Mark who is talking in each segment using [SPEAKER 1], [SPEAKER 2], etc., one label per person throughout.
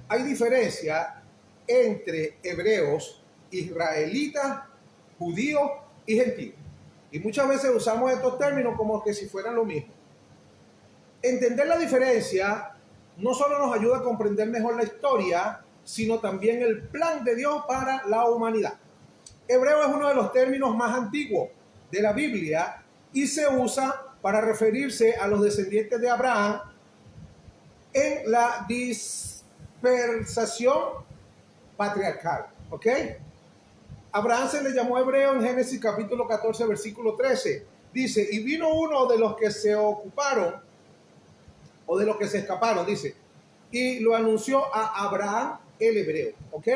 [SPEAKER 1] hay diferencia entre hebreos, israelitas, judíos y gentiles. Y muchas veces usamos estos términos como que si fueran lo mismo. Entender la diferencia no solo nos ayuda a comprender mejor la historia, sino también el plan de Dios para la humanidad. Hebreo es uno de los términos más antiguos de la Biblia y se usa para referirse a los descendientes de Abraham en la dispersación patriarcal. ¿Ok? Abraham se le llamó hebreo en Génesis capítulo 14, versículo 13. Dice, y vino uno de los que se ocuparon, o de los que se escaparon, dice, y lo anunció a Abraham el hebreo. ¿Ok?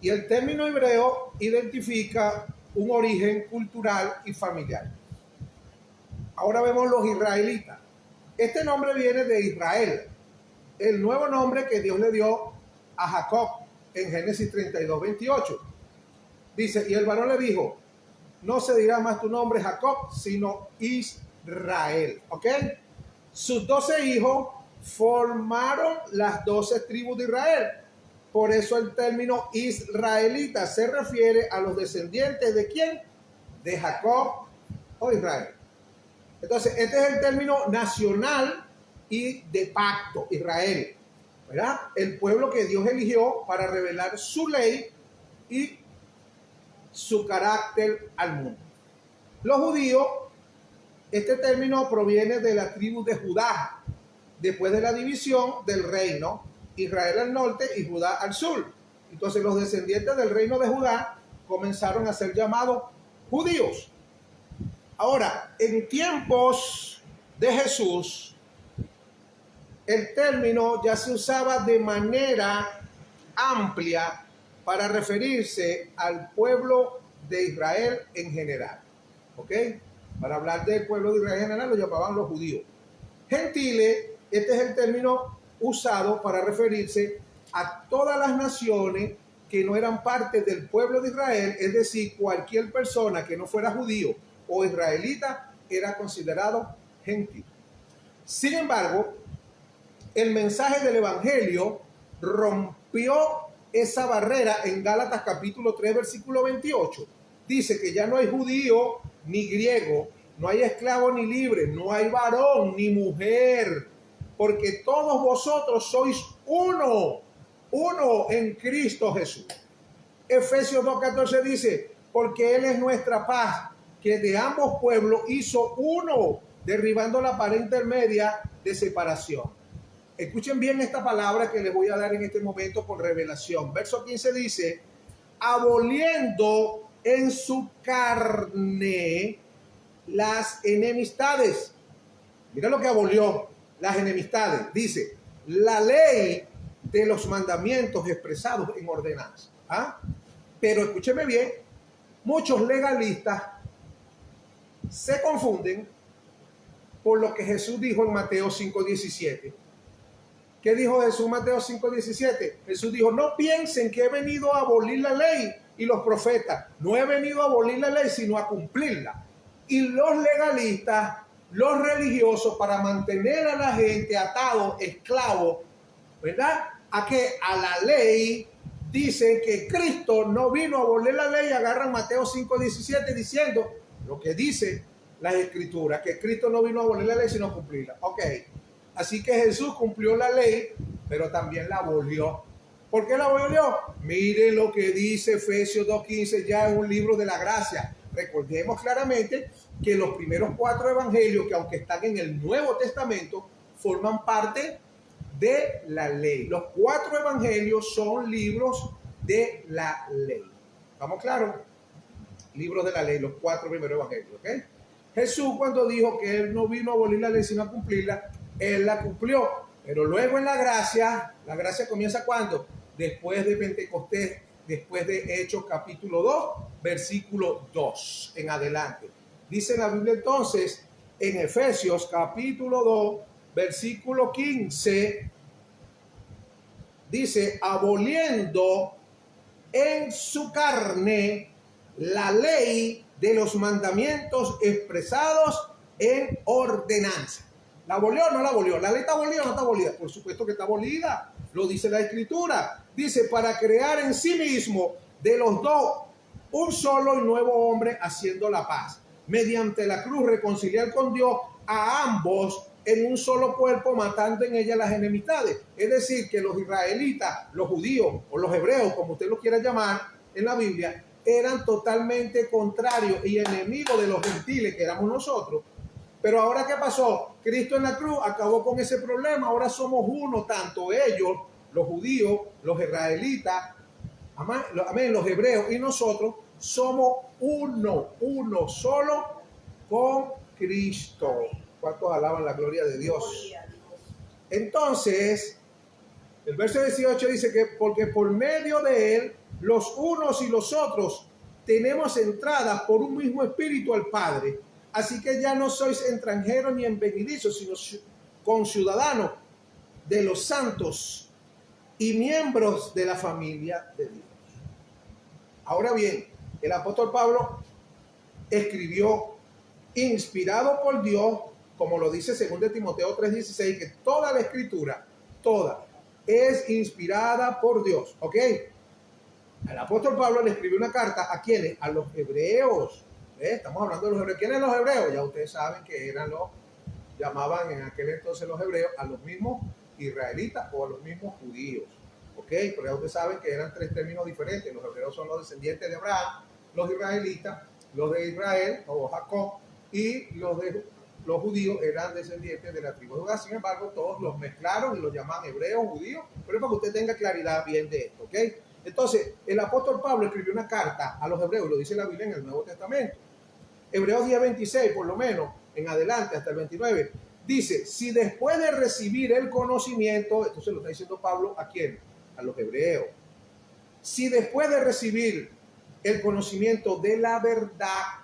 [SPEAKER 1] Y el término hebreo identifica un origen cultural y familiar. Ahora vemos los israelitas. Este nombre viene de Israel, el nuevo nombre que Dios le dio a Jacob en Génesis 32, 28. Dice, y el varón le dijo, no se dirá más tu nombre Jacob, sino Israel. ¿Ok? Sus 12 hijos formaron las 12 tribus de Israel. Por eso el término israelita se refiere a los descendientes ¿de quién? De Jacob o Israel. Entonces, este es el término nacional y de pacto, Israel, ¿verdad? El pueblo que Dios eligió para revelar su ley y su carácter al mundo. Los judíos, este término proviene de la tribu de Judá, después de la división del reino, Israel al norte y Judá al sur. Entonces los descendientes del reino de Judá comenzaron a ser llamados judíos. Ahora, en tiempos de Jesús, el término ya se usaba de manera amplia para referirse al pueblo de Israel en general. ¿Ok? Para hablar del pueblo de Israel en general lo llamaban los judíos. Gentiles, este es el término usado para referirse a todas las naciones que no eran parte del pueblo de Israel, es decir, cualquier persona que no fuera judío o israelita era considerado gentil. Sin embargo, el mensaje del evangelio rompió esa barrera en Gálatas capítulo 3, versículo 28. Dice que ya no hay judío ni griego, no hay esclavo ni libre, no hay varón ni mujer, porque todos vosotros sois uno en Cristo Jesús. Efesios 2:14 dice, porque Él es nuestra paz, que de ambos pueblos hizo uno, derribando la pared intermedia de separación. Escuchen bien esta palabra que les voy a dar en este momento por revelación. Verso 15 dice, aboliendo en su carne las enemistades. Mira lo que abolió, las enemistades. Dice, la ley de los mandamientos expresados en ordenanza. ¿Ah? Pero escúcheme bien, muchos legalistas se confunden por lo que Jesús dijo en Mateo 5:17. ¿Qué dijo Jesús en Mateo 5:17? Jesús dijo, no piensen que he venido a abolir la ley y los profetas. No he venido a abolir la ley, sino a cumplirla. Y los legalistas, los religiosos, para mantener a la gente atado, esclavo, ¿verdad? A que a la ley, dicen que Cristo no vino a abolir la ley, agarran Mateo 5:17 diciendo lo que dice las escrituras, que Cristo no vino a abolir la ley, sino a cumplirla. Ok. Así que Jesús cumplió la ley, pero también la abolió. ¿Por qué la abolió? Miren lo que dice Efesios 2:15 ya en un libro de la gracia. Recordemos claramente que los primeros 4 evangelios, que aunque están en el Nuevo Testamento, forman parte de la ley. Los 4 evangelios son libros de la ley. ¿Estamos claros? Libros de la ley, los 4 primeros evangelios. ¿Okay? Jesús, cuando dijo que Él no vino a abolir la ley, sino a cumplirla, Él la cumplió. Pero luego en la gracia comienza ¿cuándo? Después de Pentecostés, después de Hechos capítulo 2, versículo 2 en adelante. Dice la Biblia entonces, en Efesios capítulo 2, versículo 15, dice, aboliendo en su carne la ley de los mandamientos expresados en ordenanza. ¿La abolió o no la abolió? ¿La ley está abolida o no está abolida? Por supuesto que está abolida. lo dice la Escritura. Dice, para crear en sí mismo de los dos un solo y nuevo hombre, haciendo la paz. Mediante la cruz reconciliar con Dios a ambos en un solo cuerpo, matando en ella las enemistades. Es decir, que los israelitas, los judíos o los hebreos, como usted lo quiera llamar en la Biblia, eran totalmente contrarios y enemigos de los gentiles, que éramos nosotros. Pero ahora, ¿qué pasó? Cristo en la cruz acabó con ese problema. Ahora somos uno, tanto ellos, los judíos, los israelitas, amén, los hebreos y nosotros somos uno solo con Cristo. ¿Cuántos alaban la gloria de Dios? Entonces, el verso 18 dice que porque por medio de él, los unos y los otros tenemos entrada por un mismo espíritu al Padre. Así que ya no sois extranjeros ni envenidizos, sino conciudadanos de los santos y miembros de la familia de Dios. Ahora bien, el apóstol Pablo escribió, inspirado por Dios, como lo dice 2 Timoteo 3:16, que toda la escritura, toda, es inspirada por Dios. ¿Ok? El apóstol Pablo le escribió una carta ¿a quiénes? A los hebreos. Estamos hablando de los hebreos. ¿Quiénes son los hebreos? Ya ustedes saben que eran llamaban en aquel entonces los hebreos a los mismos israelitas o a los mismos judíos. ¿Ok? Pero ya ustedes saben que eran tres términos diferentes. Los hebreos son los descendientes de Abraham, los israelitas, los de Israel o Jacob, y los judíos eran descendientes de la tribu de Judá. Sin embargo, todos los mezclaron y los llaman hebreos, judíos, pero es para que usted tenga claridad bien de esto. ¿Ok? Entonces, el apóstol Pablo escribió una carta a los hebreos, lo dice la Biblia en el Nuevo Testamento. Hebreos 10:26, por lo menos, en adelante, hasta el 29, dice, si después de recibir el conocimiento, esto se lo está diciendo Pablo, ¿a quién? A los hebreos. Si después de recibir el conocimiento de la verdad,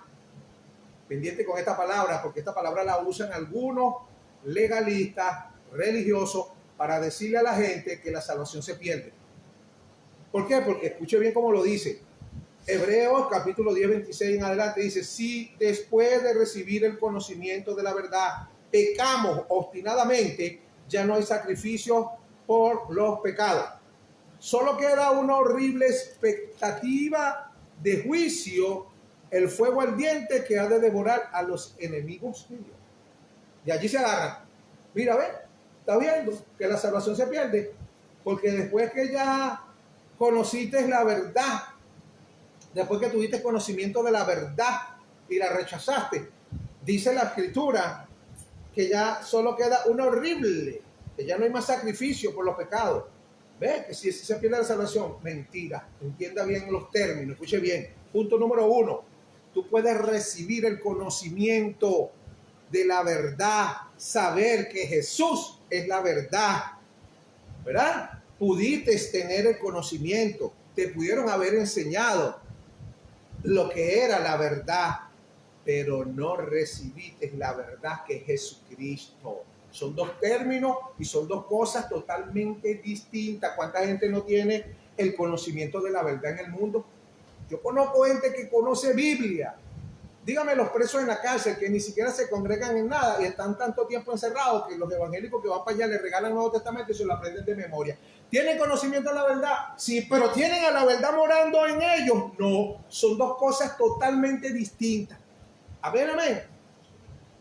[SPEAKER 1] pendiente con esta palabra, porque esta palabra la usan algunos legalistas, religiosos, para decirle a la gente que la salvación se pierde. ¿Por qué? Porque escuche bien cómo lo dice. Hebreos capítulo 10:26 en adelante dice, si después de recibir el conocimiento de la verdad pecamos obstinadamente, ya no hay sacrificio por los pecados. Solo queda una horrible expectativa de juicio, el fuego ardiente que ha de devorar a los enemigos de Dios. Y allí se agarran. Mira, ve, está viendo que la salvación se pierde, porque después que ya conociste la verdad, después que tuviste conocimiento de la verdad y la rechazaste, dice la escritura que ya solo queda una horrible, que ya no hay más sacrificio por los pecados. ¿Ves? Que si se pierde la salvación, mentira. Entienda bien los términos, escuche bien. Punto número 1, tú puedes recibir el conocimiento de la verdad, saber que Jesús es la verdad, ¿verdad? Pudiste tener el conocimiento, te pudieron haber enseñado lo que era la verdad, pero no recibiste la verdad que es Jesucristo. Son dos términos y son dos cosas totalmente distintas. ¿Cuánta gente no tiene el conocimiento de la verdad en el mundo? Yo conozco gente que conoce Biblia. Dígame los presos en la cárcel que ni siquiera se congregan en nada y están tanto tiempo encerrados que los evangélicos que van para allá le regalan el Nuevo Testamento y se lo aprenden de memoria. ¿Tienen conocimiento de la verdad? Sí, pero ¿tienen a la verdad morando en ellos? No, son dos cosas totalmente distintas. Amén, amén.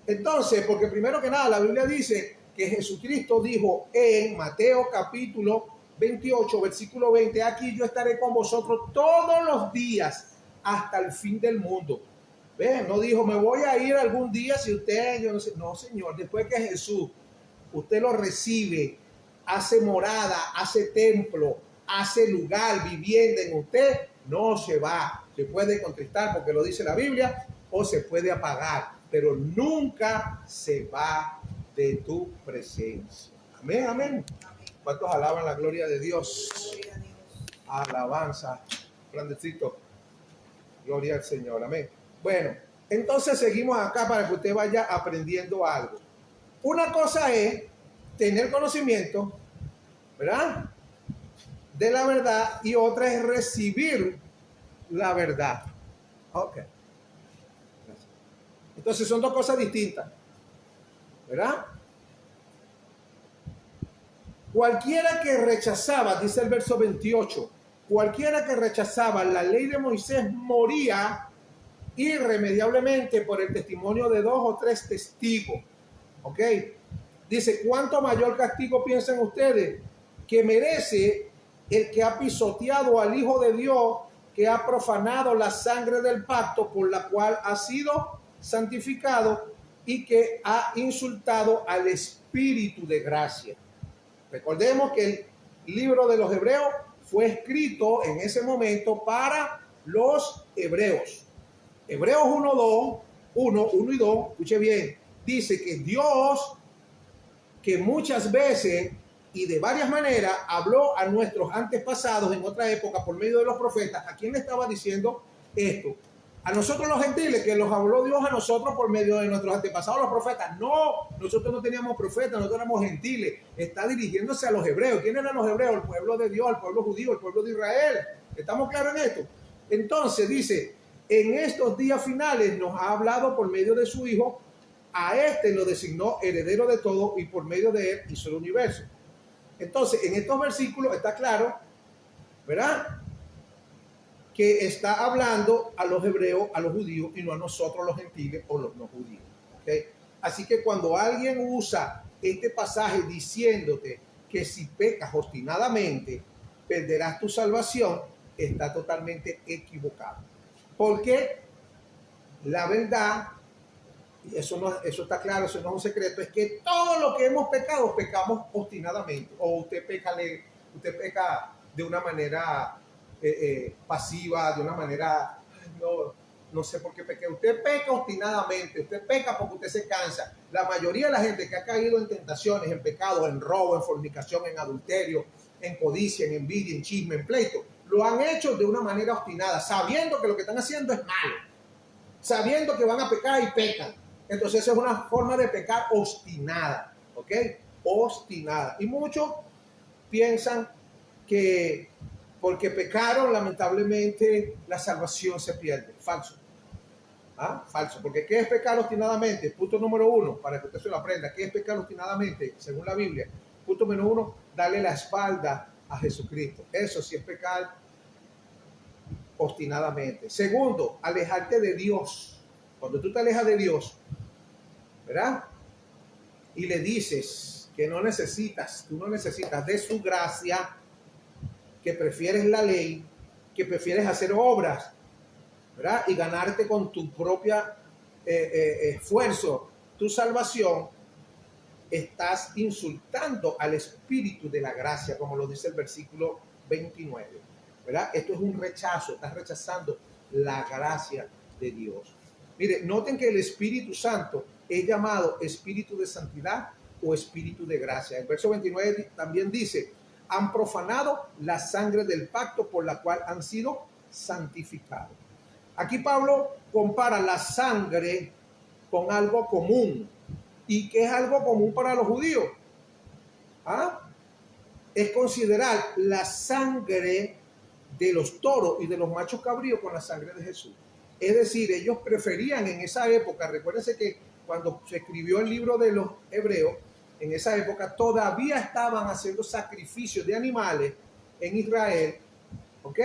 [SPEAKER 1] Entonces, porque primero que nada la Biblia dice que Jesucristo dijo en Mateo capítulo 28, versículo 20, aquí yo estaré con vosotros todos los días hasta el fin del mundo. ¿Ven? No dijo, me voy a ir algún día si usted, yo no sé. No, Señor, después que Jesús, usted lo recibe, hace morada, hace templo, hace lugar, vivienda en usted, no se va. Se puede contristar porque lo dice la Biblia o se puede apagar, pero nunca se va de tu presencia. Amén, amén. ¿Cuántos alaban la gloria de Dios? Alabanza, grandecito. Gloria al Señor, amén. Bueno, entonces seguimos acá para que usted vaya aprendiendo algo. Una cosa es tener conocimiento, ¿verdad?, de la verdad, y otra es recibir la verdad. Ok. Entonces son dos cosas distintas, ¿verdad? Cualquiera que rechazaba, dice el verso 28, cualquiera que rechazaba la ley de Moisés moría irremediablemente por el testimonio de 2 o 3 testigos. ¿Ok? Dice, ¿cuánto mayor castigo piensan ustedes que merece el que ha pisoteado al Hijo de Dios, que ha profanado la sangre del pacto por la cual ha sido santificado y que ha insultado al Espíritu de gracia? Recordemos que el libro de los Hebreos fue escrito en ese momento para los hebreos. Hebreos 1 y 2, escuche bien, dice que Dios, que muchas veces y de varias maneras habló a nuestros antepasados en otra época por medio de los profetas. ¿A quién le estaba diciendo esto? A nosotros los gentiles, que los habló Dios a nosotros por medio de nuestros antepasados, los profetas. No, nosotros no teníamos profetas, nosotros éramos gentiles. Está dirigiéndose a los hebreos. ¿Quién eran los hebreos? El pueblo de Dios, el pueblo judío, el pueblo de Israel. ¿Estamos claros en esto? Entonces dice, en estos días finales nos ha hablado por medio de su Hijo, a este lo designó heredero de todo y por medio de él hizo el universo. Entonces, en estos versículos está claro, ¿verdad?, que está hablando a los hebreos, a los judíos, y no a nosotros los gentiles o los no judíos. ¿Okay? Así que cuando alguien usa este pasaje diciéndote que si pecas obstinadamente perderás tu salvación, está totalmente equivocado. Porque la verdad, y eso está claro, eso no es un secreto, es que todo lo que hemos pecado, pecamos obstinadamente. O usted peca de una manera pasiva, de una manera, no sé por qué pequé. Usted peca obstinadamente, usted peca porque usted se cansa. La mayoría de la gente que ha caído en tentaciones, en pecados, en robo, en fornicación, en adulterio, en codicia, en envidia, en chisme, en pleito, lo han hecho de una manera obstinada, sabiendo que lo que están haciendo es malo, sabiendo que van a pecar y pecan. Entonces esa es una forma de pecar obstinada, ¿ok? Obstinada. Y muchos piensan que porque pecaron, lamentablemente, la salvación se pierde. Falso. ¿Ah? Falso. Porque ¿qué es pecar obstinadamente? Punto número 1, para que usted se lo aprenda. ¿Qué es pecar obstinadamente? Según la Biblia. Punto número 1, darle la espalda a Jesucristo. Eso sí es pecar obstinadamente. Segundo, alejarte de Dios. Cuando tú te alejas de Dios, ¿verdad?, y le dices que no necesitas, tú no necesitas de su gracia, que prefieres la ley, que prefieres hacer obras, ¿verdad?, y ganarte con tu propia esfuerzo tu salvación, estás insultando al Espíritu de la gracia, como lo dice el versículo 29, ¿verdad? Esto es un rechazo, estás rechazando la gracia de Dios. Mire, noten que el Espíritu Santo es llamado Espíritu de Santidad o Espíritu de Gracia. El verso 29 también dice, han profanado la sangre del pacto por la cual han sido santificados. Aquí Pablo compara la sangre con algo común. ¿Y qué es algo común para los judíos? ¿Ah? Es considerar la sangre de los toros y de los machos cabríos con la sangre de Jesús. Es decir, ellos preferían en esa época, recuérdense que cuando se escribió el libro de los Hebreos, en esa época todavía estaban haciendo sacrificios de animales en Israel, ¿ok?,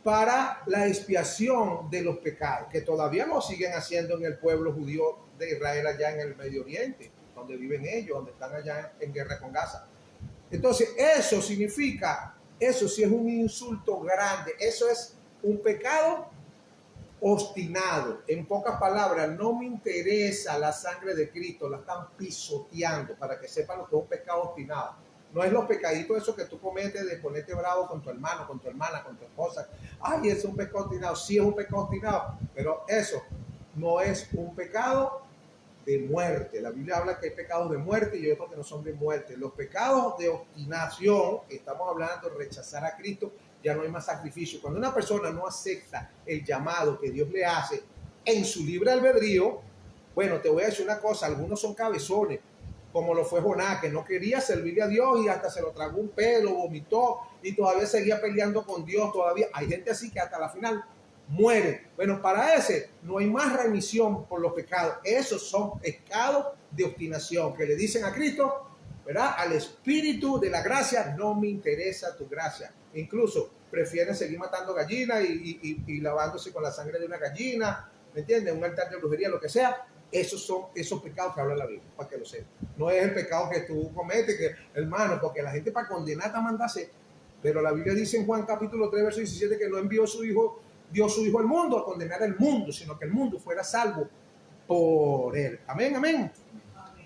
[SPEAKER 1] para la expiación de los pecados, que todavía lo siguen haciendo en el pueblo judío de Israel allá en el Medio Oriente, donde viven ellos, donde están allá en guerra con Gaza. Entonces, eso significa, eso sí es un insulto grande, eso es un pecado obstinado. En pocas palabras, no me interesa la sangre de Cristo, la están pisoteando, para que sepan lo que es un pecado obstinado. No es los pecaditos esos que tú cometes de ponerte bravo con tu hermano, con tu hermana, con tu esposa. Ay, es un pecado obstinado. Sí es un pecado obstinado, pero eso no es un pecado de muerte. La Biblia habla que hay pecados de muerte y otros que no son de muerte. Los pecados de obstinación, estamos hablando de rechazar a Cristo, ya no hay más sacrificio. Cuando una persona no acepta el llamado que Dios le hace en su libre albedrío, bueno, te voy a decir una cosa, algunos son cabezones, como lo fue Jonás, que no quería servirle a Dios y hasta se lo tragó un pelo, vomitó y todavía seguía peleando con Dios. Todavía hay gente así que hasta la final muere. Bueno, para ese no hay más remisión por los pecados. Esos son pecados de obstinación que le dicen a Cristo, ¿verdad? Al espíritu de la gracia, no me interesa tu gracia. Incluso prefieren seguir matando gallinas y lavándose con la sangre de una gallina, ¿me entiendes? Un altar de brujería, lo que sea. Esos son esos pecados que habla la Biblia, para que lo sepan. No es el pecado que tú cometes, que, hermano, porque la gente para condenar te mandase. Pero la Biblia dice en Juan capítulo 3, verso 17, que no envió su Hijo, dio su Hijo al mundo a condenar al mundo, sino que el mundo fuera salvo por él. Amén, amén.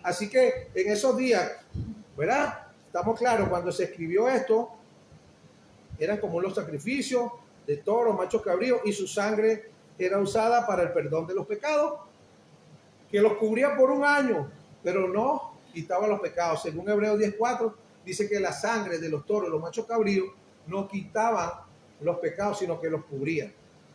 [SPEAKER 1] Así que en esos días, ¿verdad? Estamos claros, cuando se escribió esto, eran como los sacrificios de toros, machos cabríos, y su sangre era usada para el perdón de los pecados, que los cubría por un año, pero no quitaba los pecados. Según Hebreos 10:4, dice que la sangre de los toros, los machos cabríos, no quitaban los pecados, sino que los cubrían.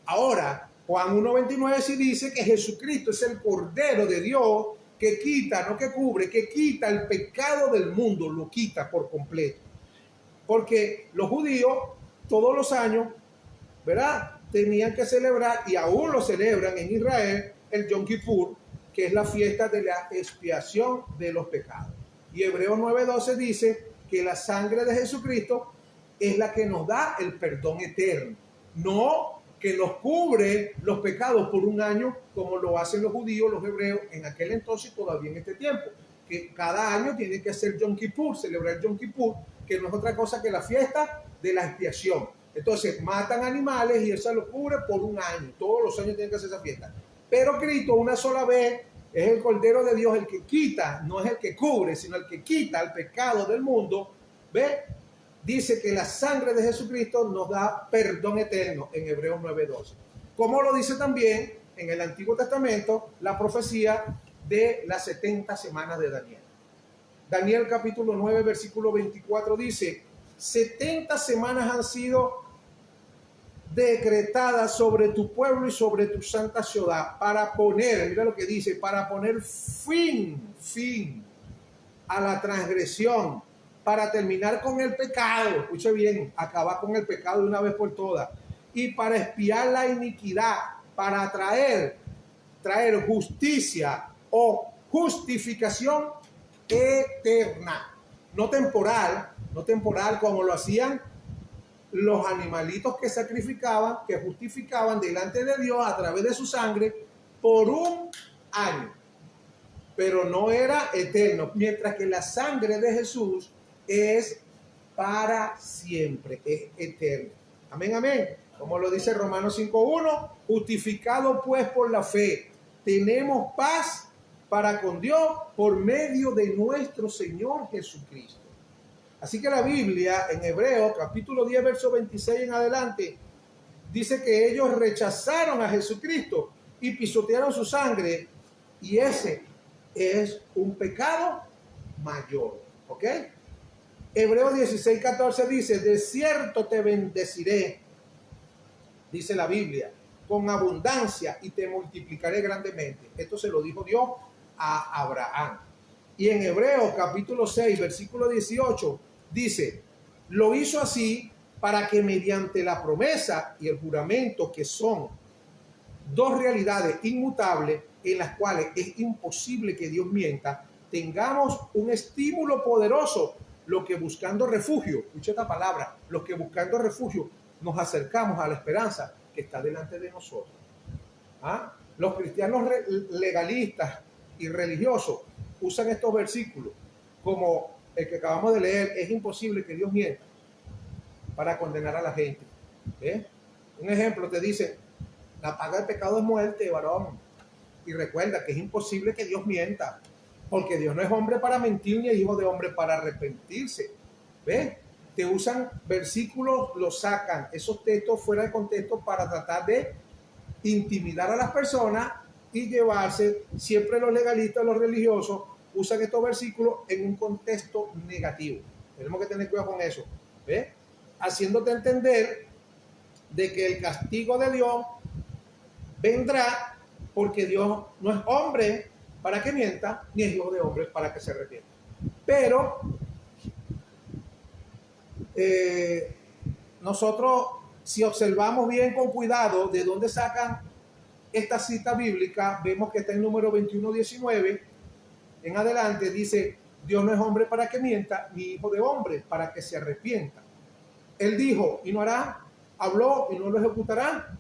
[SPEAKER 1] Ahora, Juan 1:29 sí dice que Jesucristo es el Cordero de Dios que quita, no que cubre, que quita el pecado del mundo, lo quita por completo. Porque los judíos todos los años, ¿verdad? Tenían que celebrar, y aún lo celebran en Israel, el Yom Kippur, que es la fiesta de la expiación de los pecados. Y Hebreos 9:12 dice que la sangre de Jesucristo es la que nos da el perdón eterno, no que nos cubre los pecados por un año como lo hacen los judíos, los hebreos en aquel entonces, todavía en este tiempo, que cada año tiene que hacer Yom Kippur, celebrar Yom Kippur, que no es otra cosa que la fiesta de la expiación. Entonces matan animales y eso lo cubre por un año, todos los años tienen que hacer esa fiesta. Pero Cristo una sola vez es el Cordero de Dios, el que quita, no es el que cubre, sino el que quita el pecado del mundo. ¿Ve? Dice que la sangre de Jesucristo nos da perdón eterno en Hebreos 9:12. Como lo dice también en el Antiguo Testamento la profecía de las 70 semanas de Daniel. Daniel capítulo 9, versículo 24 dice, 70 semanas han sido decretadas sobre tu pueblo y sobre tu santa ciudad para poner, mira lo que dice, para poner fin a la transgresión, para terminar con el pecado, escuche bien, acabar con el pecado de una vez por todas, y para expiar la iniquidad, para traer justicia o justificación eterna, no temporal como lo hacían los animalitos que sacrificaban, que justificaban delante de Dios a través de su sangre por un año, pero no era eterno, mientras que la sangre de Jesús es para siempre, es eterno. Amén, amén. Como lo dice Romanos 5:1, justificado pues por la fe, tenemos paz para con Dios por medio de nuestro Señor Jesucristo. Así que la Biblia en Hebreos capítulo 10, verso 26 en adelante, dice que ellos rechazaron a Jesucristo y pisotearon su sangre, y ese es un pecado mayor. ¿Ok? Hebreos 16:14 dice, de cierto te bendeciré, dice la Biblia, con abundancia y te multiplicaré grandemente. Esto se lo dijo Dios a Abraham. Y en Hebreos capítulo 6, versículo 18, dice, lo hizo así para que mediante la promesa y el juramento, que son dos realidades inmutables en las cuales es imposible que Dios mienta, tengamos un estímulo poderoso, lo que buscando refugio, escucha esta palabra, los que buscando refugio nos acercamos a la esperanza que está delante de nosotros. ¿Ah? Los cristianos legalistas y religiosos usan estos versículos como el que acabamos de leer, es imposible que Dios mienta, para condenar a la gente. ¿Eh? Un ejemplo, te dice, la paga del pecado es muerte, varón. Y recuerda que es imposible que Dios mienta, porque Dios no es hombre para mentir, ni es hijo de hombre para arrepentirse. ¿Ves? Te usan versículos, los sacan, esos textos fuera de contexto para tratar de intimidar a las personas y llevarse. Siempre los legalistas, los religiosos, usan estos versículos en un contexto negativo. Tenemos que tener cuidado con eso. ¿Ves? Haciéndote entender de que el castigo de Dios vendrá porque Dios no es hombre para que mienta, ni es hijo de hombre para que se arrepienta. Pero nosotros, si observamos bien con cuidado de dónde sacan esta cita bíblica, vemos que está en número 21:19 en adelante, dice, Dios no es hombre para que mienta, ni hijo de hombre para que se arrepienta. Él dijo y no hará, habló y no lo ejecutará.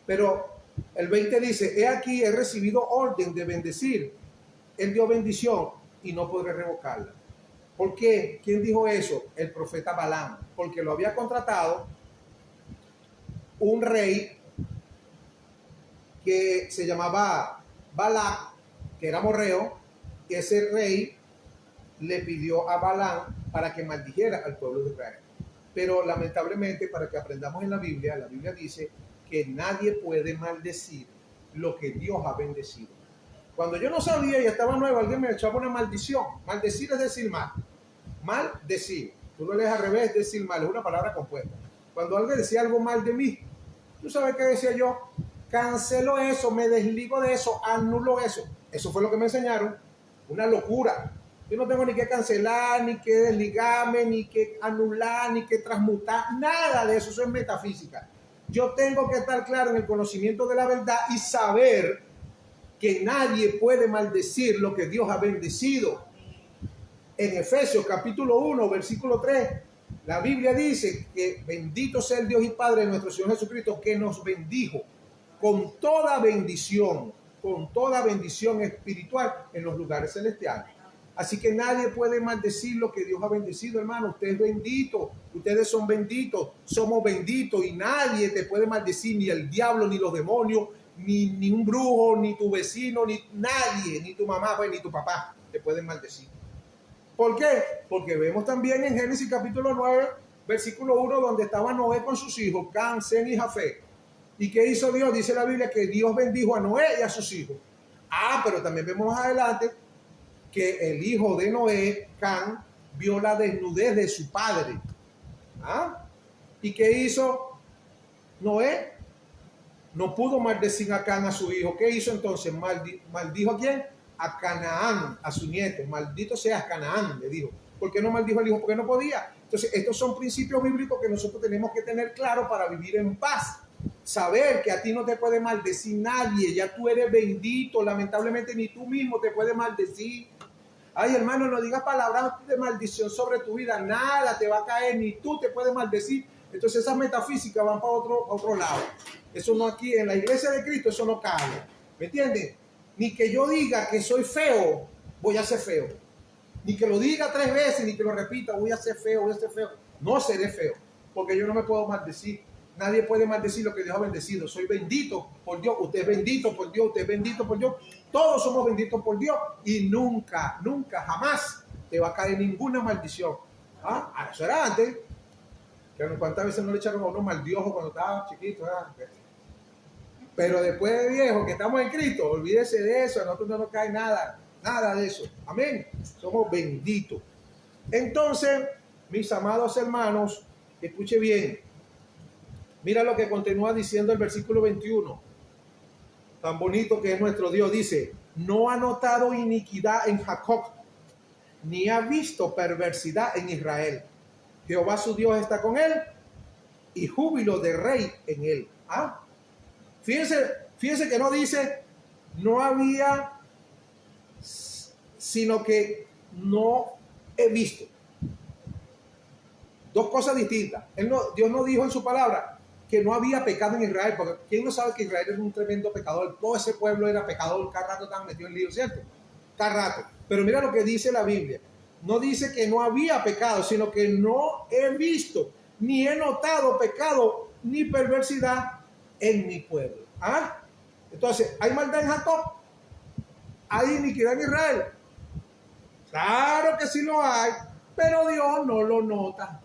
[SPEAKER 1] Pero el 20 dice, he aquí, he recibido orden de bendecir. Él dio bendición y no podré revocarla. ¿Por qué? ¿Quién dijo eso? El profeta Balaam, porque lo había contratado un rey que se llamaba Balac, que era morreo, y ese rey le pidió a Balaam para que maldijera al pueblo de Israel. Pero lamentablemente, para que aprendamos en la Biblia dice que nadie puede maldecir lo que Dios ha bendecido. Cuando yo no sabía y estaba nuevo, alguien me echaba una maldición. Maldecir es decir mal. Maldecir. Tú lo lees al revés, decir mal, es una palabra compuesta. Cuando alguien decía algo mal de mí, ¿tú sabes qué decía yo? Cancelo eso, me desligo de eso, anulo eso. Eso fue lo que me enseñaron. Una locura. Yo no tengo ni que cancelar, ni que desligarme, ni que anular, ni que transmutar. Nada de eso, eso es metafísica. Yo tengo que estar claro en el conocimiento de la verdad y saber que nadie puede maldecir lo que Dios ha bendecido. En Efesios capítulo 1, versículo 3, la Biblia dice que bendito sea el Dios y Padre de nuestro Señor Jesucristo, que nos bendijo con toda bendición espiritual en los lugares celestiales. Así que nadie puede maldecir lo que Dios ha bendecido, hermano. Usted es bendito, ustedes son benditos, somos benditos y nadie te puede maldecir, ni el diablo, ni los demonios, ni un brujo, ni tu vecino, ni nadie, ni tu mamá, pues, ni tu papá te pueden maldecir. ¿Por qué? Porque vemos también en Génesis capítulo 9, versículo 1, donde estaba Noé con sus hijos, Cam, Sem y Jafet. ¿Y qué hizo Dios? Dice la Biblia que Dios bendijo a Noé y a sus hijos. Pero también vemos más adelante que el hijo de Noé, Cam, vio la desnudez de su padre. ¿Y qué hizo Noé? No pudo maldecir a Cam, a su hijo. ¿Qué hizo entonces? ¿Maldijo a quién? A Canaán, a su nieto. Maldito seas Canaán, le dijo. ¿Por qué no maldijo al hijo? Porque no podía. Entonces, estos son principios bíblicos que nosotros tenemos que tener claro para vivir en paz. Saber que a ti no te puede maldecir nadie, ya tú eres bendito, lamentablemente ni tú mismo te puedes maldecir. Ay, hermano, no digas palabras de maldición sobre tu vida, nada te va a caer, ni tú te puedes maldecir. Entonces esas metafísicas van para otro lado. Eso no, aquí en la iglesia de Cristo, eso no cabe. ¿Me entiendes? Ni que yo diga que soy feo, voy a ser feo. Ni que lo diga 3 veces, ni que lo repita, voy a ser feo, voy a ser feo. No seré feo, porque yo no me puedo maldecir. Nadie puede maldecir lo que Dios ha bendecido. Soy bendito por Dios, usted es bendito por Dios, usted es bendito por Dios. Todos somos benditos por Dios y nunca, nunca, jamás te va a caer ninguna maldición. Eso era antes. ¿Cuántas veces no le echaron a uno maldiojo cuando estaba chiquito? Pero después de viejo, que estamos en Cristo, olvídese de eso, a nosotros no nos cae nada, nada de eso. Amén. Somos benditos. Entonces, mis amados hermanos, escuche bien. Mira lo que continúa diciendo el versículo 21. Tan bonito que es nuestro Dios. Dice, no ha notado iniquidad en Jacob, ni ha visto perversidad en Israel. Jehová su Dios está con él, y júbilo de rey en él. Fíjense que no dice, no había, sino que no he visto. Dos cosas distintas. Dios no dijo en su palabra que no había pecado en Israel, porque ¿quién no sabe que Israel es un tremendo pecador? Todo ese pueblo era pecador, cada rato estaban metidos en lío, ¿cierto? Cada rato. Pero mira lo que dice la Biblia. No dice que no había pecado, sino que no he visto, ni he notado pecado, ni perversidad en mi pueblo. Entonces, ¿hay maldad en Jacob? ¿Hay iniquidad en Israel? Claro que sí lo hay, pero Dios no lo nota.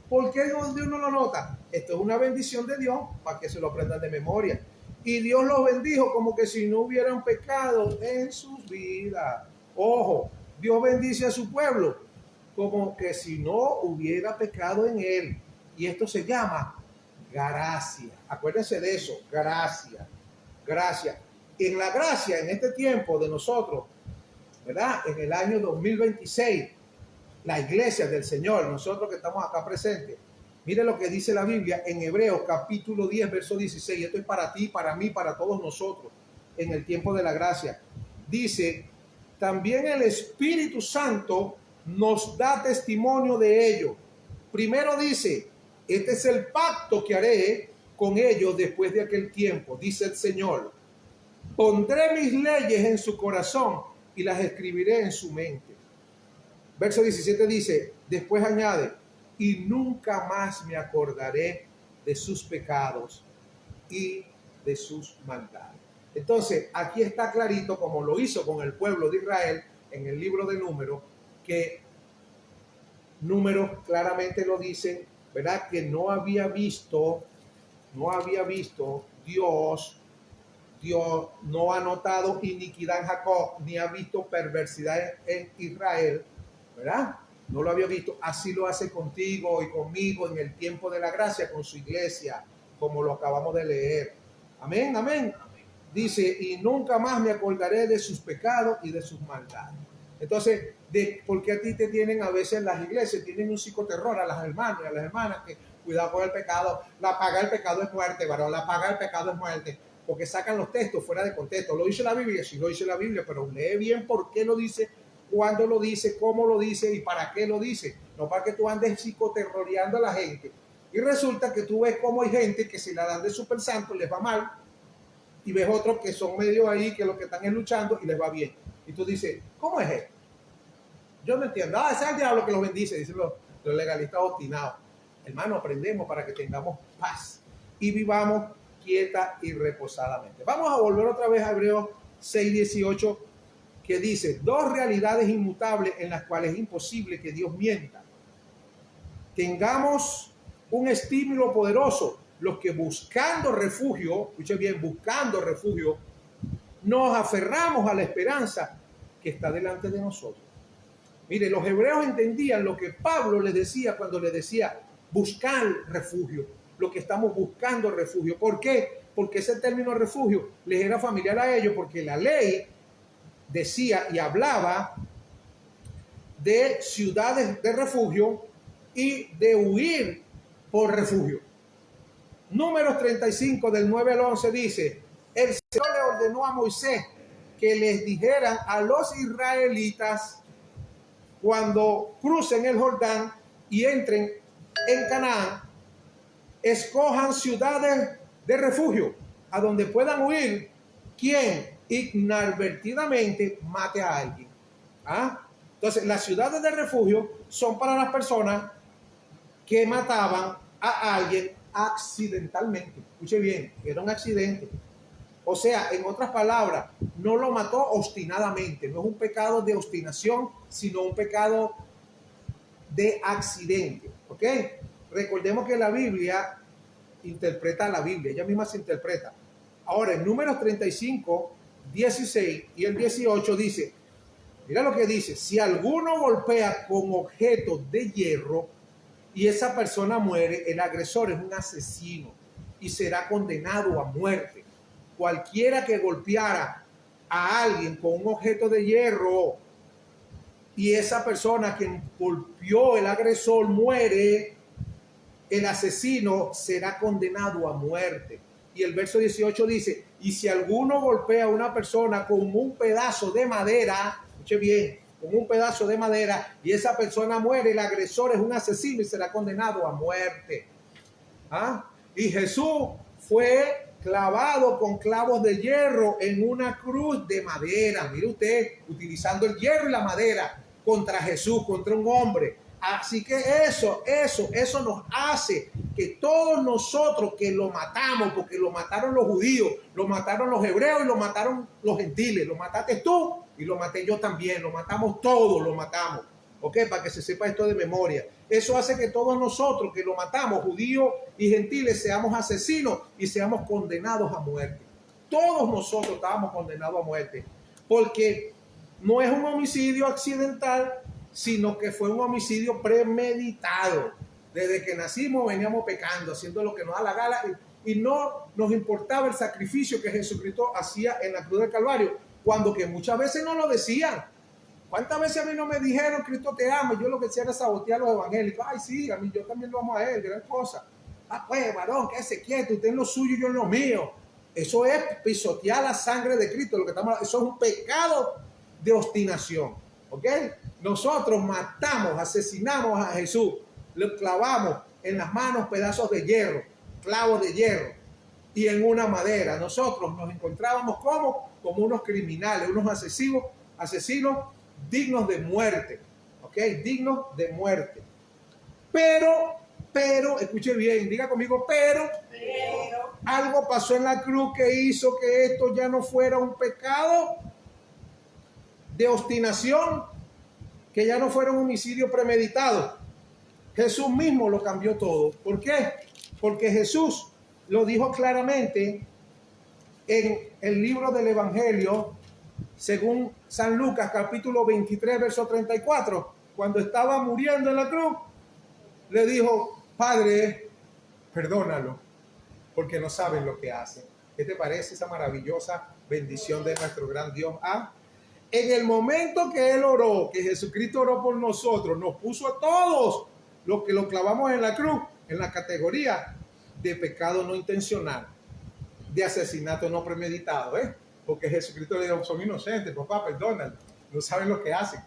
[SPEAKER 1] ¿Por qué Dios no lo nota? Esto es una bendición de Dios para que se lo aprendan de memoria. Y Dios los bendijo como que si no hubieran pecado en sus vidas. Ojo, Dios bendice a su pueblo como que si no hubiera pecado en él. Y esto se llama gracia. Acuérdense de eso, gracia. Gracia. En la gracia, en este tiempo de nosotros, ¿verdad? En el año 2026, la iglesia del Señor, nosotros que estamos acá presentes, mire lo que dice la Biblia en Hebreos capítulo 10, verso 16. Esto es para ti, para mí, para todos nosotros en el tiempo de la gracia. Dice, también el Espíritu Santo nos da testimonio de ello. Primero dice, este es el pacto que haré con ellos después de aquel tiempo, dice el Señor. Pondré mis leyes en su corazón y las escribiré en su mente. Verso 17 dice, después añade, y nunca más me acordaré de sus pecados y de sus maldades. Entonces, aquí está clarito, como lo hizo con el pueblo de Israel en el libro de Números, que Números claramente lo dice, ¿verdad? Que no había visto Dios no ha notado iniquidad en Jacob, ni ha visto perversidad en Israel, ¿verdad? No lo había visto. Así lo hace contigo y conmigo en el tiempo de la gracia con su iglesia, como lo acabamos de leer. Amén, amén. Dice, y nunca más me acordaré de sus pecados y de sus maldades. Entonces, porque a ti te tienen a veces las iglesias, tienen un psicoterror a las hermanas y a las hermanas que cuidado con el pecado, la paga del pecado es muerte, varón, la paga del pecado es muerte, porque sacan los textos fuera de contexto. Lo dice la Biblia, sí lo dice la Biblia, pero lee bien por qué lo dice, cuándo lo dice, cómo lo dice y para qué lo dice. No para que tú andes psicoterroreando a la gente. Y resulta que tú ves cómo hay gente que se la dan de super santo, les va mal, y ves otros que son medio ahí, que lo que están es luchando y les va bien. Y tú dices, ¿cómo es esto? Yo no entiendo. Ese es el diablo que los bendice, dicen los legalistas obstinados. Hermano, aprendemos para que tengamos paz y vivamos quieta y reposadamente. Vamos a volver otra vez a Hebreos 6:18, que dice, dos realidades inmutables en las cuales es imposible que Dios mienta. Tengamos un estímulo poderoso, los que buscando refugio, escuchen bien, buscando refugio, nos aferramos a la esperanza que está delante de nosotros. Mire, los hebreos entendían lo que Pablo les decía cuando les decía buscar refugio, lo que estamos buscando refugio. ¿Por qué? Porque ese término refugio les era familiar a ellos, porque la ley decía y hablaba de ciudades de refugio y de huir por refugio. Números 35 del 9 al 11 dice, el Señor le ordenó a Moisés que les dijeran a los israelitas cuando crucen el Jordán y entren en Canaán, escojan ciudades de refugio a donde puedan huir quien inadvertidamente mate a alguien. Entonces, las ciudades de refugio son para las personas que mataban a alguien accidentalmente. Escuche bien, era un accidente. O sea, en otras palabras, no lo mató obstinadamente. No es un pecado de obstinación, sino un pecado de accidente. ¿Ok? Recordemos que la Biblia interpreta la Biblia. Ella misma se interpreta. Ahora, en Números 35, 16 y el 18 dice, mira lo que dice, si alguno golpea con objetos de hierro y esa persona muere, el agresor es un asesino y será condenado a muerte. Cualquiera que golpeara a alguien con un objeto de hierro y esa persona a quien golpeó el agresor muere, el asesino será condenado a muerte. Y el verso 18 dice, y si alguno golpea a una persona con un pedazo de madera, escuche bien, con un pedazo de madera, y esa persona muere, el agresor es un asesino y será condenado a muerte. Y Jesús fue clavado con clavos de hierro en una cruz de madera. Mire usted, utilizando el hierro y la madera contra Jesús, contra un hombre. Así que eso nos hace que todos nosotros que lo matamos, porque lo mataron los judíos, lo mataron los hebreos y lo mataron los gentiles, lo mataste tú y lo maté yo también, lo matamos todos, lo matamos. ¿Ok? Para que se sepa esto de memoria. Eso hace que todos nosotros que lo matamos, judíos y gentiles, seamos asesinos y seamos condenados a muerte. Todos nosotros estábamos condenados a muerte. Porque no es un homicidio accidental, sino que fue un homicidio premeditado. Desde que nacimos veníamos pecando, haciendo lo que nos da la gana y no nos importaba el sacrificio que Jesucristo hacía en la cruz del Calvario, cuando que muchas veces no lo decían. ¿Cuántas veces a mí no me dijeron Cristo te ama? Yo lo que hacía era sabotear a los evangélicos. Ay, sí, a mí yo también lo amo a él, gran cosa. Pues, varón, quédese quieto, usted en lo suyo y yo en lo mío. Eso es pisotear la sangre de Cristo. Eso es un pecado de obstinación. ¿Ok? Nosotros matamos, asesinamos a Jesús, le clavamos en las manos pedazos de hierro, clavos de hierro y en una madera. Nosotros nos encontrábamos como unos criminales, unos asesinos dignos de muerte. ¿Ok? Dignos de muerte. Pero, escuche bien, diga conmigo, pero algo pasó en la cruz que hizo que esto ya no fuera un pecado de obstinación, que ya no fuera un homicidio premeditado. Jesús mismo lo cambió todo. ¿Por qué? Porque Jesús lo dijo claramente en el libro del Evangelio, según San Lucas, capítulo 23, verso 34, cuando estaba muriendo en la cruz, le dijo: Padre, perdónalo, porque no saben lo que hacen. ¿Qué te parece esa maravillosa bendición de nuestro gran Dios? En el momento que Él oró, que Jesucristo oró por nosotros, nos puso a todos los que lo clavamos en la cruz, en la categoría de pecado no intencional, de asesinato no premeditado, porque Jesucristo le dijo: son inocentes, papá, perdónalo, no saben lo que hacen.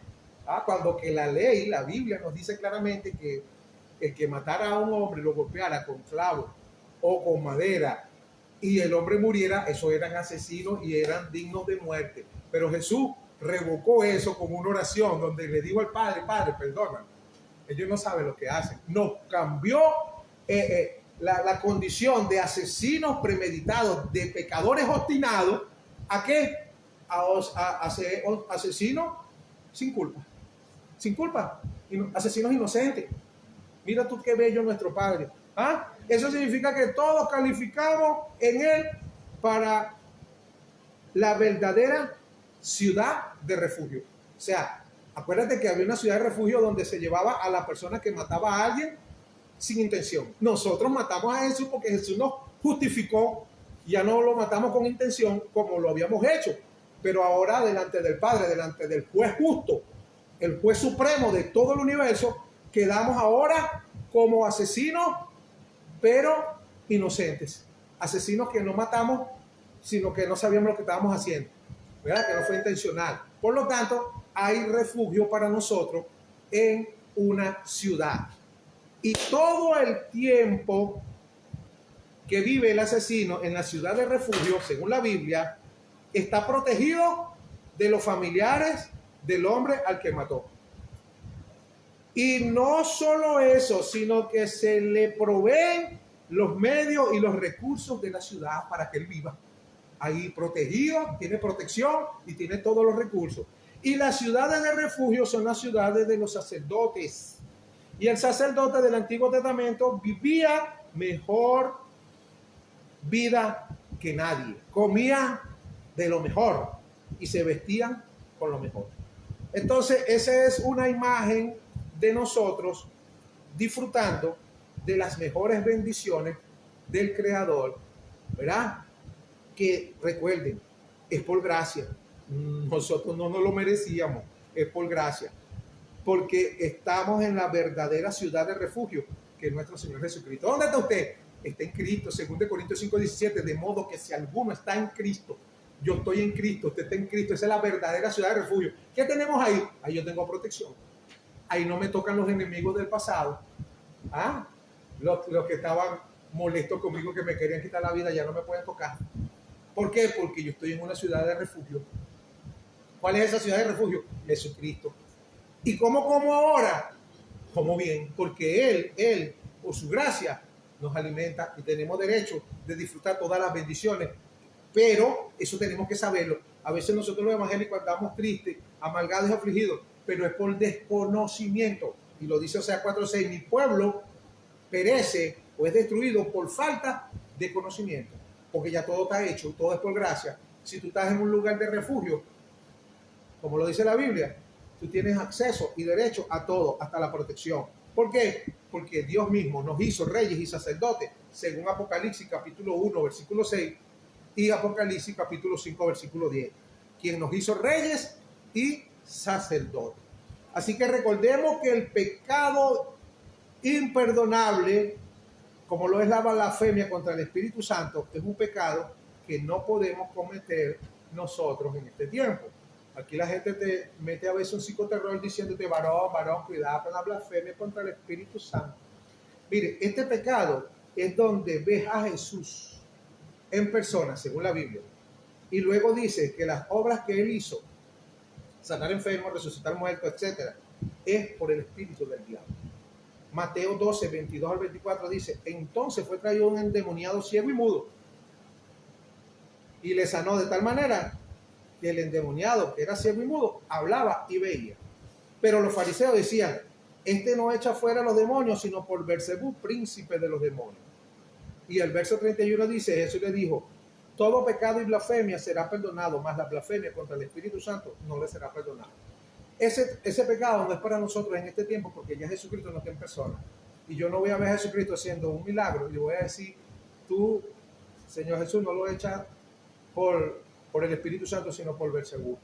[SPEAKER 1] Cuando que la ley, la Biblia nos dice claramente que el que matara a un hombre, lo golpeara con clavos o con madera y el hombre muriera, esos eran asesinos y eran dignos de muerte. Pero Jesús revocó eso con una oración donde le dijo al Padre: Padre, perdóname, ellos no saben lo que hacen. Nos cambió la condición de asesinos premeditados, de pecadores obstinados, ¿a qué? A asesinos sin culpa, asesinos inocentes. Mira tú qué bello nuestro Padre. Eso significa que todos calificamos en Él para la verdadera ciudad de refugio. O sea, acuérdate que había una ciudad de refugio donde se llevaba a la persona que mataba a alguien sin intención. Nosotros matamos a Jesús porque Jesús nos justificó, ya no lo matamos con intención como lo habíamos hecho, pero ahora delante del Padre, delante del juez justo, el juez supremo de todo el universo, quedamos ahora como asesinos, pero inocentes. Asesinos que no matamos, sino que no sabíamos lo que estábamos haciendo, ¿verdad? Que no fue intencional. Por lo tanto, hay refugio para nosotros en una ciudad. Y todo el tiempo que vive el asesino en la ciudad de refugio, según la Biblia, está protegido de los familiares del hombre al que mató. Y no solo eso, sino que se le proveen los medios y los recursos de la ciudad para que él viva ahí protegido, tiene protección y tiene todos los recursos. Y las ciudades de refugio son las ciudades de los sacerdotes. Y el sacerdote del Antiguo Testamento vivía mejor vida que nadie. Comía de lo mejor y se vestían con lo mejor. Entonces, esa es una imagen de nosotros disfrutando de las mejores bendiciones del Creador, ¿verdad? Que recuerden, es por gracia. Nosotros no nos lo merecíamos, es por gracia. Porque estamos en la verdadera ciudad de refugio, que es nuestro Señor Jesucristo. ¿Dónde está usted? Está en Cristo, 2 Corintios 5:17, de modo que si alguno está en Cristo, yo estoy en Cristo, usted está en Cristo, esa es la verdadera ciudad de refugio. ¿Qué tenemos ahí? Ahí yo tengo protección. Ahí no me tocan los enemigos del pasado. Los que estaban molestos conmigo, que me querían quitar la vida, ya no me pueden tocar. ¿Por qué? Porque yo estoy en una ciudad de refugio. ¿Cuál es esa ciudad de refugio? Jesucristo. ¿Y cómo como ahora? Como bien, porque Él, por su gracia, nos alimenta y tenemos derecho de disfrutar todas las bendiciones. Pero eso tenemos que saberlo. A veces nosotros los evangélicos andamos tristes, amargados y afligidos, pero es por desconocimiento. Y lo dice Oseas 4:6, mi pueblo perece o es destruido por falta de conocimiento. Porque ya todo está hecho, todo es por gracia. Si tú estás en un lugar de refugio, como lo dice la Biblia, tú tienes acceso y derecho a todo, hasta la protección. ¿Por qué? Porque Dios mismo nos hizo reyes y sacerdotes, según Apocalipsis capítulo 1, versículo 6, y Apocalipsis capítulo 5, versículo 10. Quien nos hizo reyes y sacerdotes. Así que recordemos que el pecado imperdonable, como lo es la blasfemia contra el Espíritu Santo, es un pecado que no podemos cometer nosotros en este tiempo. Aquí la gente te mete a veces un psicoterror diciéndote, varón, varón, cuidado con la blasfemia contra el Espíritu Santo. Mire, este pecado es donde ves a Jesús en persona, según la Biblia. Y luego dice que las obras que él hizo, sanar enfermos, resucitar muertos, etcétera, es por el espíritu del diablo. Mateo 12, 22 al 24 dice, entonces fue traído un endemoniado ciego y mudo y le sanó de tal manera que el endemoniado, que era ciego y mudo, hablaba y veía. Pero los fariseos decían, este no echa fuera a los demonios, sino por Beelzebú, príncipe de los demonios. Y el verso 31 dice, Jesús le dijo, todo pecado y blasfemia será perdonado, mas la blasfemia contra el Espíritu Santo no le será perdonada. Ese pecado no es para nosotros en este tiempo, porque ya Jesucristo no está en persona. Y yo no voy a ver a Jesucristo haciendo un milagro y le voy a decir, tú, Señor Jesús, no lo echas por el Espíritu Santo, sino por Beelzebú.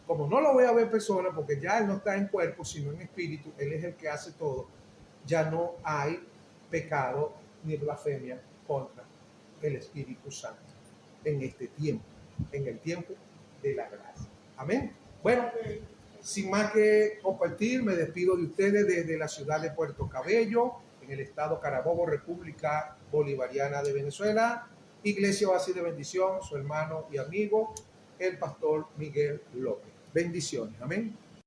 [SPEAKER 1] Como no lo voy a ver en persona, porque ya Él no está en cuerpo, sino en espíritu, Él es el que hace todo, ya no hay pecado ni blasfemia contra el Espíritu Santo en este tiempo, en el tiempo de la gracia. Amén. Bueno, sin más que compartir, me despido de ustedes desde la ciudad de Puerto Cabello, en el estado Carabobo, República Bolivariana de Venezuela. Iglesia Oasis de Bendición, su hermano y amigo, el pastor Miguel López. Bendiciones. Amén.